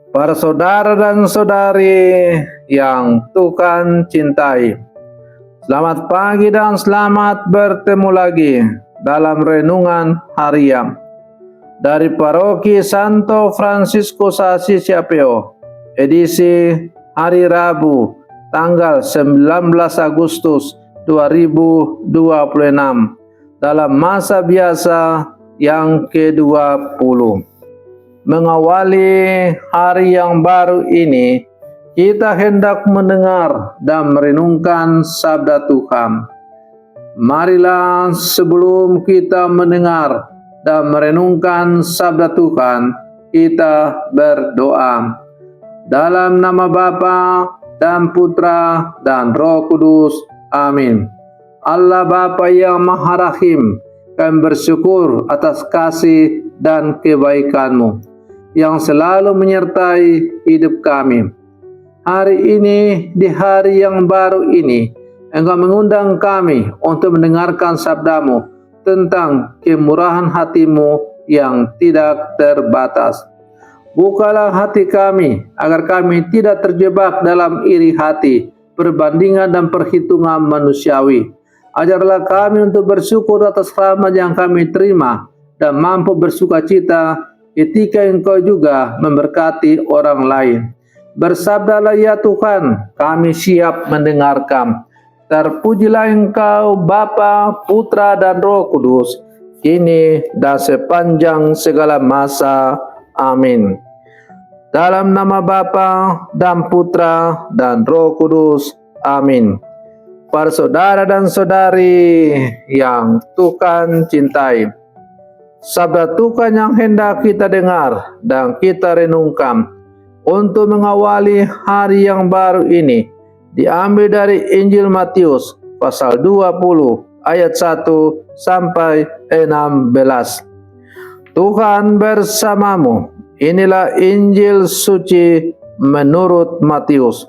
Para saudara dan saudari yang Tuhan cintai, selamat pagi dan selamat bertemu lagi dalam renungan harian dari Paroki Santo Fransiskus Assisi Apeo, edisi hari Rabu, tanggal 19 Agustus 2026, dalam masa biasa yang ke-20. Mengawali hari yang baru ini, kita hendak mendengar dan merenungkan sabda Tuhan. Marilah sebelum kita mendengar dan merenungkan sabda Tuhan, kita berdoa. Dalam nama Bapa dan Putra dan Roh Kudus. Amin. Allah Bapa yang Maha Rahim, kami bersyukur atas kasih dan kebaikan-Mu yang selalu menyertai hidup kami. Hari ini, di hari yang baru ini, Engkau mengundang kami untuk mendengarkan sabda-Mu tentang kemurahan hati-Mu yang tidak terbatas. Bukalah hati kami, agar kami tidak terjebak dalam iri hati, perbandingan dan perhitungan manusiawi. Ajarlah kami untuk bersyukur atas rahmat yang kami terima dan mampu bersukacita ketika Engkau juga memberkati orang lain. Bersabdalah ya Tuhan, kami siap mendengarkan. Terpujilah Engkau Bapa, Putra dan Roh Kudus, kini dan sepanjang segala masa. Amin. Dalam nama Bapa dan Putra dan Roh Kudus. Amin. Para saudara dan saudari yang Tuhan cintai, sabda Tuhan yang hendak kita dengar dan kita renungkan untuk mengawali hari yang baru ini diambil dari Injil Matius pasal 20 ayat 1 sampai 16. Tuhan bersamamu. Inilah Injil suci menurut Matius.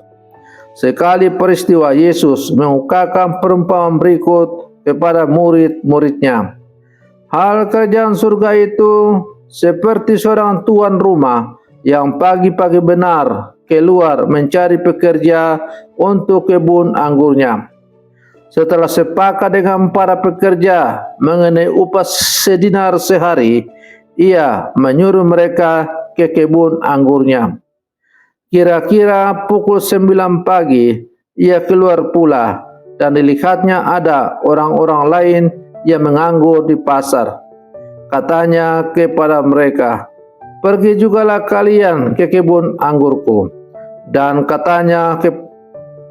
Sekali peristiwa Yesus mengungkapkan perumpamaan berikut kepada murid-muridnya. Hal kerajaan surga itu seperti seorang tuan rumah yang pagi-pagi benar keluar mencari pekerja untuk kebun anggurnya. Setelah sepakat dengan para pekerja mengenai upah sedinar sehari, ia menyuruh mereka ke kebun anggurnya. Kira-kira pukul 9 pagi, ia keluar pula dan dilihatnya ada orang-orang lain yang menganggur di pasar. Katanya kepada mereka, "Pergi jugalah kalian ke kebun anggurku." Dan katanya,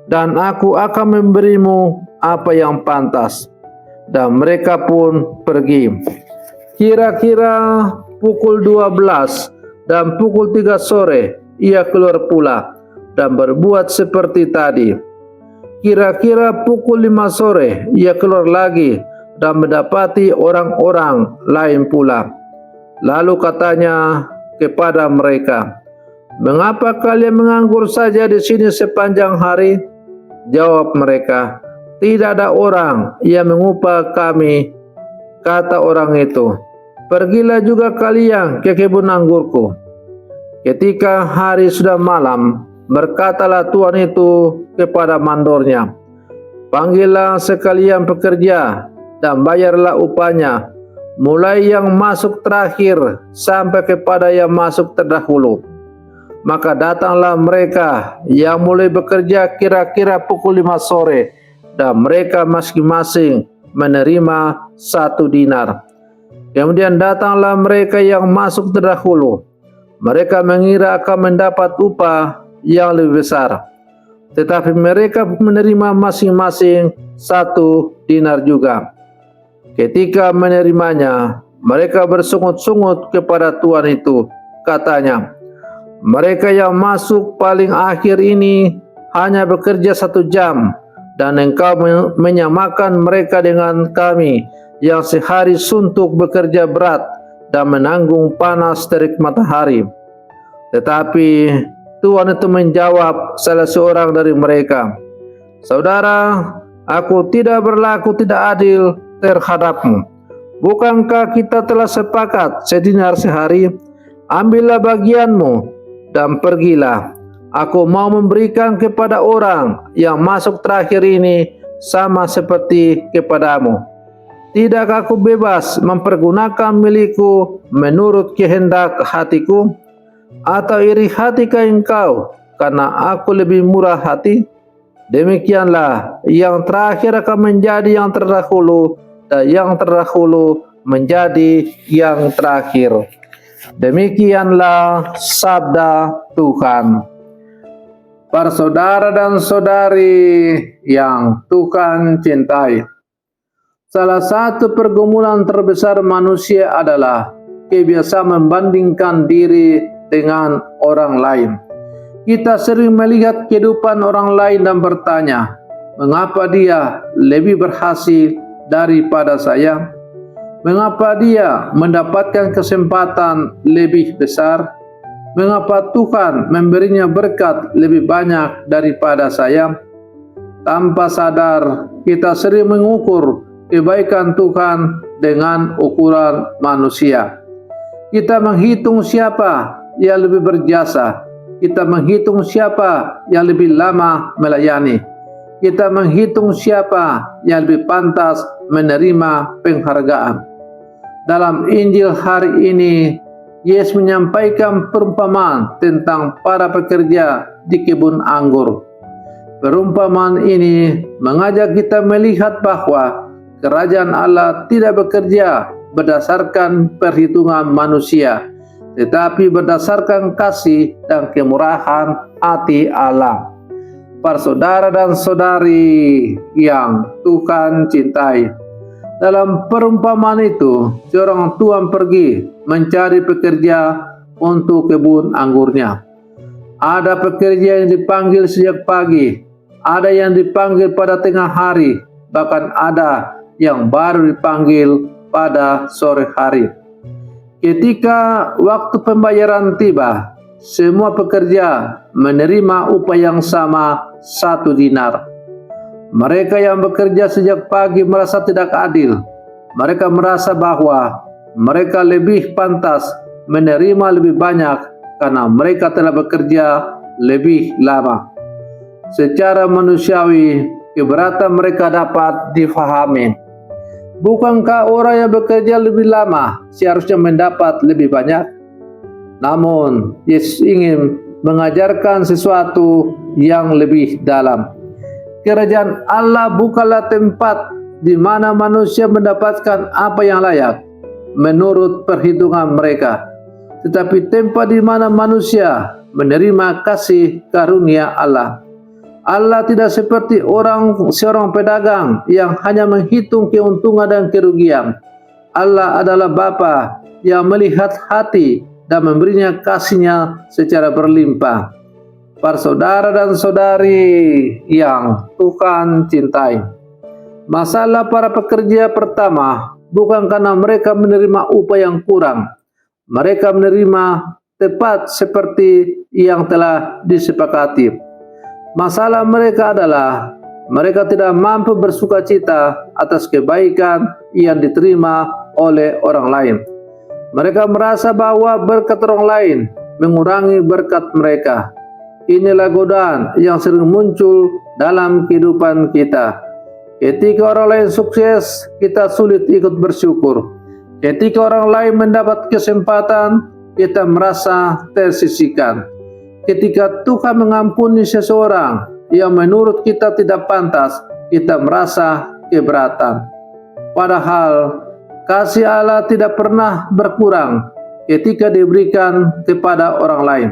"Dan aku akan memberimu apa yang pantas." Dan mereka pun pergi. Kira-kira pukul 12 dan pukul 3 sore, ia keluar pula dan berbuat seperti tadi. Kira-kira pukul 5 sore, ia keluar lagi dan mendapati orang-orang lain pula. Lalu katanya kepada mereka, "Mengapa kalian menganggur saja di sini sepanjang hari?" Jawab mereka, "Tidak ada orang yang mengupah kami." Kata orang itu, "Pergilah juga kalian ke kebun anggurku." Ketika hari sudah malam, berkatalah tuan itu kepada mandornya, "Panggillah sekalian pekerja dan bayarlah upahnya, mulai yang masuk terakhir sampai kepada yang masuk terdahulu." Maka datanglah mereka yang mulai bekerja kira-kira pukul 5 sore, dan mereka masing-masing menerima 1 dinar. Kemudian datanglah mereka yang masuk terdahulu. Mereka mengira akan mendapat upah yang lebih besar, tetapi mereka menerima masing-masing 1 dinar juga. Ketika menerimanya, mereka bersungut-sungut kepada tuan itu. Katanya, "Mereka yang masuk paling akhir ini hanya bekerja 1 jam, dan engkau menyamakan mereka dengan kami yang sehari suntuk bekerja berat dan menanggung panas terik matahari." Tetapi tuan itu menjawab salah seorang dari mereka, "Saudara, aku tidak berlaku tidak adil terhadapmu. Bukankah kita telah sepakat sedinar sehari? Ambillah bagianmu dan pergilah. Aku mau memberikan kepada orang yang masuk terakhir ini sama seperti kepadamu. Tidakkah aku bebas mempergunakan milikku menurut kehendak hatiku? Atau iri hatikah engkau karena aku lebih murah hati? Demikianlah yang terakhir akan menjadi yang terdahulu, dan yang terdahulu menjadi yang terakhir. Demikianlah sabda Tuhan. Para saudara dan saudari yang Tuhan cintai, salah satu pergumulan terbesar manusia adalah kebiasaan membandingkan diri dengan orang lain. Kita sering melihat kehidupan orang lain dan bertanya, mengapa dia lebih berhasil daripada saya? Mengapa dia mendapatkan kesempatan lebih besar? Mengapa Tuhan memberinya berkat lebih banyak daripada saya? Tanpa sadar, kita sering mengukur kebaikan Tuhan dengan ukuran manusia. Kita menghitung siapa yang lebih berjasa. Kita menghitung siapa yang lebih lama melayani. Kita menghitung siapa yang lebih pantas menerima penghargaan. Dalam Injil hari ini, Yesus menyampaikan perumpamaan tentang para pekerja di kebun anggur. Perumpamaan ini mengajak kita melihat bahwa kerajaan Allah tidak bekerja berdasarkan perhitungan manusia, tetapi berdasarkan kasih dan kemurahan hati Allah. Para saudara dan saudari yang Tuhan cintai, dalam perumpamaan itu, seorang tuan pergi mencari pekerja untuk kebun anggurnya. Ada pekerja yang dipanggil sejak pagi, ada yang dipanggil pada tengah hari, bahkan ada yang baru dipanggil pada sore hari. Ketika waktu pembayaran tiba, semua pekerja menerima upah yang sama, 1 dinar. Mereka yang bekerja sejak pagi merasa tidak adil. Mereka merasa bahwa mereka lebih pantas menerima lebih banyak karena mereka telah bekerja lebih lama. Secara manusiawi, keberatan mereka dapat difahami. Bukankah orang yang bekerja lebih lama seharusnya mendapat lebih banyak? Namun, Yesus ingin mengajarkan sesuatu yang lebih dalam. Kerajaan Allah bukanlah tempat di mana manusia mendapatkan apa yang layak menurut perhitungan mereka, tetapi tempat di mana manusia menerima kasih karunia Allah. Allah tidak seperti seorang pedagang yang hanya menghitung keuntungan dan kerugian. Allah adalah Bapa yang melihat hati dan memberinya kasih-Nya secara berlimpah. Para saudara dan saudari yang Tuhan cintai, masalah para pekerja pertama bukan karena mereka menerima upah yang kurang. Mereka menerima tepat seperti yang telah disepakati. Masalah mereka adalah mereka tidak mampu bersukacita atas kebaikan yang diterima oleh orang lain. Mereka merasa bahwa berkat orang lain mengurangi berkat mereka. Inilah godaan yang sering muncul dalam kehidupan kita. Ketika orang lain sukses, kita sulit ikut bersyukur. Ketika orang lain mendapat kesempatan, kita merasa tersisihkan. Ketika Tuhan mengampuni seseorang yang menurut kita tidak pantas, kita merasa keberatan. Padahal kasih Allah tidak pernah berkurang ketika diberikan kepada orang lain.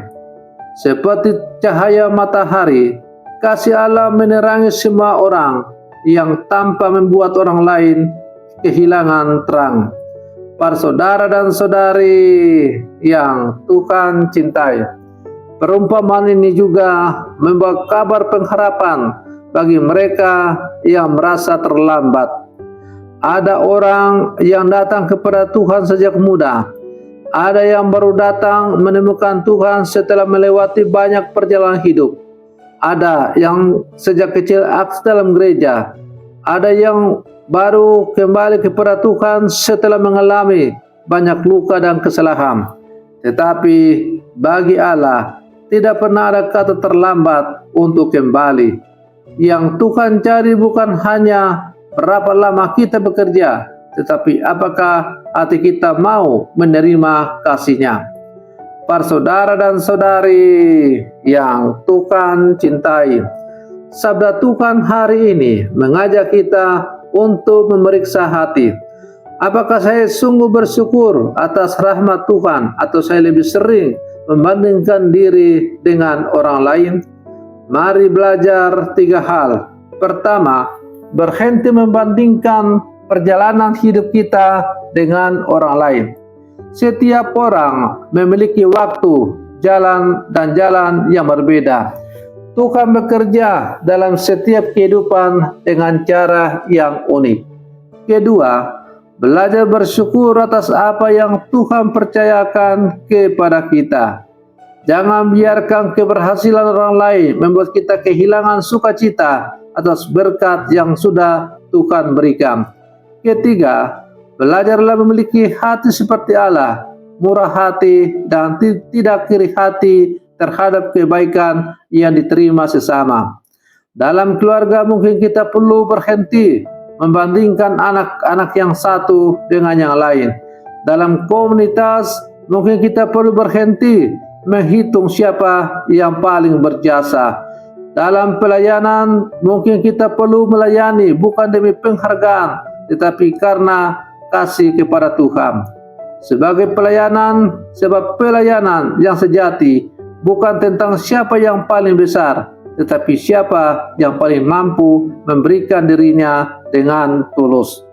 Seperti cahaya matahari, kasih Allah menerangi semua orang yang tanpa membuat orang lain kehilangan terang. Para saudara dan saudari yang Tuhan cintai, perumpamaan ini juga membawa kabar pengharapan bagi mereka yang merasa terlambat. Ada orang yang datang kepada Tuhan sejak muda. Ada yang baru datang menemukan Tuhan setelah melewati banyak perjalanan hidup. Ada yang sejak kecil aktif dalam gereja. Ada yang baru kembali kepada Tuhan setelah mengalami banyak luka dan kesalahan. Tetapi bagi Allah, tidak pernah ada kata terlambat untuk kembali. Yang Tuhan cari bukan hanya berapa lama kita bekerja, tetapi apakah hati kita mau menerima kasih-Nya. Para saudara dan saudari yang Tuhan cintai, sabda Tuhan hari ini mengajak kita untuk memeriksa hati. Apakah saya sungguh bersyukur atas rahmat Tuhan, atau saya lebih sering membandingkan diri dengan orang lain? Mari belajar 3 hal. Pertama, berhenti membandingkan perjalanan hidup kita dengan orang lain. Setiap orang memiliki waktu, jalan, dan jalan yang berbeda. Tuhan bekerja dalam setiap kehidupan dengan cara yang unik. Kedua, belajar bersyukur atas apa yang Tuhan percayakan kepada kita. Jangan biarkan keberhasilan orang lain membuat kita kehilangan sukacita atas berkat yang sudah Tuhan berikan. Ketiga, belajarlah memiliki hati seperti Allah, murah hati dan tidak iri hati terhadap kebaikan yang diterima sesama. Dalam keluarga mungkin kita perlu berhenti membandingkan anak-anak yang satu dengan yang lain. Dalam komunitas mungkin kita perlu berhenti menghitung siapa yang paling berjasa. Dalam pelayanan mungkin kita perlu melayani bukan demi penghargaan, tetapi karena kasih kepada Tuhan. Sebab pelayanan yang sejati bukan tentang siapa yang paling besar, tetapi siapa yang paling mampu memberikan dirinya dengan tulus.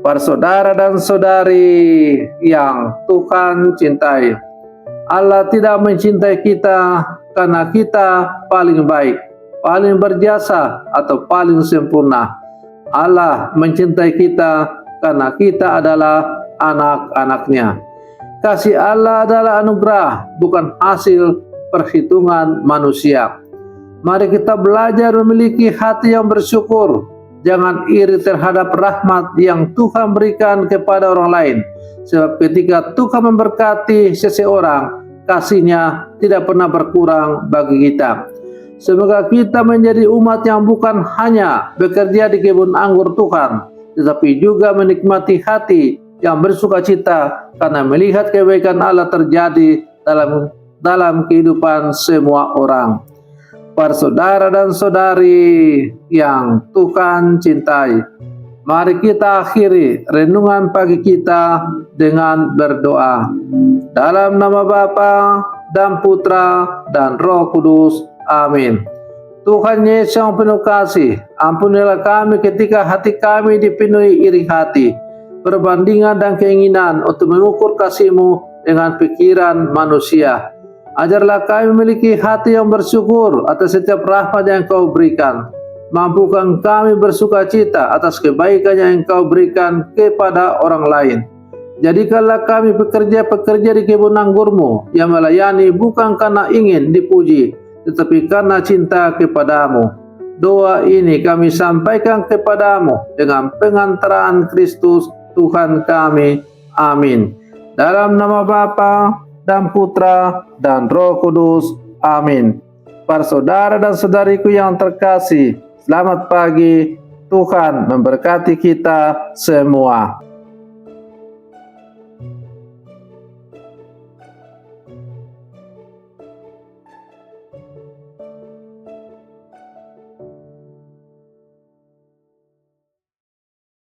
Para saudara dan saudari yang Tuhan cintai, Allah tidak mencintai kita karena kita paling baik, paling berjasa, atau paling sempurna. Allah mencintai kita karena kita adalah anak-anak-Nya. Kasih Allah adalah anugerah, bukan hasil perhitungan manusia. Mari kita belajar memiliki hati yang bersyukur. Jangan iri terhadap rahmat yang Tuhan berikan kepada orang lain. Sebab ketika Tuhan memberkati seseorang, kasih-Nya tidak pernah berkurang bagi kita. Semoga kita menjadi umat yang bukan hanya bekerja di kebun anggur Tuhan, tetapi juga menikmati hati yang bersukacita karena melihat kebaikan Allah terjadi dalam kehidupan semua orang. Para saudara dan saudari yang Tuhan cintai, mari kita akhiri renungan pagi kita dengan berdoa. Dalam nama Bapa dan Putra dan Roh Kudus. Amin. Tuhan Yesus yang penuh kasih, ampunilah kami ketika hati kami dipenuhi iri hati, perbandingan dan keinginan untuk mengukur kasih-Mu dengan pikiran manusia. Ajarlah kami memiliki hati yang bersyukur atas setiap rahmat yang Engkau berikan. Mampukan kami bersuka cita atas kebaikan yang Engkau berikan kepada orang lain. Jadikanlah kami pekerja-pekerja di kebun anggur-Mu yang melayani bukan karena ingin dipuji, tetapi karena cinta kepadamu. Doa ini kami sampaikan kepadamu dengan pengantaran Kristus Tuhan kami. Amin. Dalam nama Bapa dan Putra dan Roh Kudus. Amin. Para saudara dan saudariku yang terkasih, selamat pagi. Tuhan memberkati kita semua.